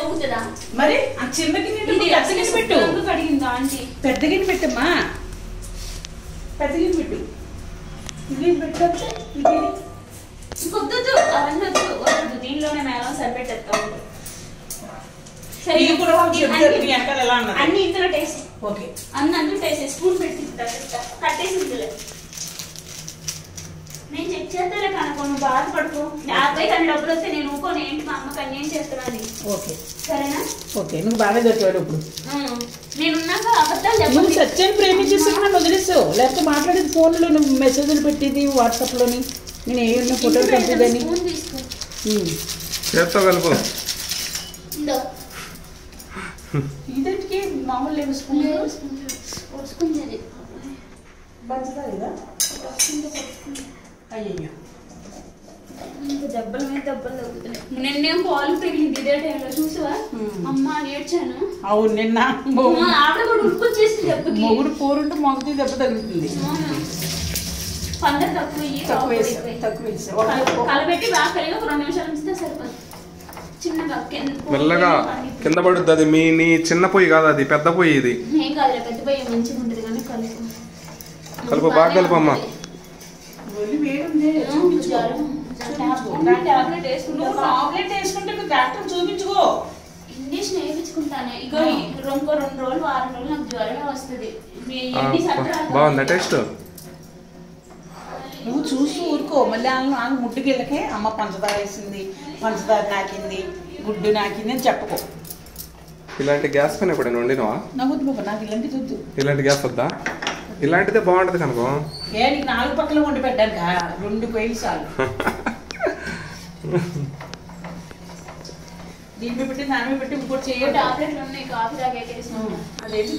అవుతుందా మరి ఆ చిన్న గిన్నె పెద్ద గిన్నె పెట్టు. కడిగిందా ఆంటీ? పెద్ద గిన్నె పెట్టమ్మా, పెద్ద గిన్నె పెట్టు. ఇది పెట్టొచ్చే ఇది ఇంకొద్దు, అవన్నీ వద్దు. దీనిలోనే మేళం సరిపెట్టేస్తాం. ఇది కూడా వాళ్ళు చెప్తారు మీ వెనకాల ఎలా అన్నది. అన్ని ఇందులో టేస్ట్. ఓకే అన్ని అందులో టేస్ట్. స్పూన్ పెట్టి కట్టేసి ఇందులో నేను చెక్ చేస్తాలే కనుకో, నువ్వు బాధపడుకో. యాభై కానీ డబ్బులు వస్తే నేను ఊకోను. ఏంటి మా అమ్మకి అన్యాయం చేస్తున్నాను. ఓకే సరేనా? ఓకే నువ్వు బాగా దొరికాడు ఇప్పుడు. నేనున్నాక అబద్ధాలు నువ్వు చెప్పను. సత్యం ప్రేమించేసాక నన్ను వదిలేసావు, లేకపోతే మాట్లాడేది ఫోన్లో, నువ్వు మెసేజ్లు పెట్టేది వాట్సాప్లోని, నేను ఏమన్నా ఫోటోలు పంపేదని. స్పూన్ తీసుకో. చేత్తో కలుపు. ఇదటికి మామూలు లేవు స్పూన్ వస్తుంది పంచుతా అయ్యయ్యో దెబ్బల మీద దెబ్బలు తగ్గుతున్నాయి. నిన్నేం పాలు పెరిగింది ఇదే టైంలో చూసావా? అమ్మ నేర్చాను. అవును నిన్న ఆవిడ కూడా ఉడుకొచ్చేసి దెబ్బకి. మొగుడు పోరుంటే మొగతి దెబ్బ తగులుతుంది. పందరు తక్కువ కలబెట్టి బాగా కలిగి ఒక 2 నిమిషాలు ఉంచితే సరిపోదు. చిన్నగా మెల్లగా కింద పడుద్ది. అది నీ చిన్న పొయ్యి కాదు, అది పెద్ద పొయ్యి. ఇది ఏం కాదులే, పెద్ద పొయ్యి మంచిగా ఉంటుంది కానీ కలుపు, బాగా కలుపు అమ్మా. టాబ్లెట్ వేసుకుంటే డాక్టర్ చూపించుకో. ఇంగ్లీష్ నేర్పించుకుంటాను. ఇగో ఇంకో 2 రోజులు 6 రోజులు నాకు జ్వరమే వస్తుంది. బాగుందా టేస్ట్? నువ్వు చూసి ఊరుకో. మళ్ళీ ఆమె ముట్టుకెళ్ళకే అమ్మ పంచదార వేసింది, పంచదార నాకింది, గుడ్డు నాకింది అని చెప్పుకో. ఇలాంటి గ్యాస్ పైన ఎప్పుడైనా వండినవా? నాకు వద్దు బాబా, నాకు ఇలాంటి వద్దు. ఇలాంటి గ్యాస్ వద్దా? ఇలాంటిదే బాగుంటది కనుకో. నీకు 4 పక్కల వండి పెట్టాను, 2 పొయ్యిలు చాలు. దీని మీద పెట్టి దాని మీద పెట్టి ఇంకోటి చేయాలి. టాబ్లెట్లు ఉన్నాయి, కాఫీ తాగే అదేంటి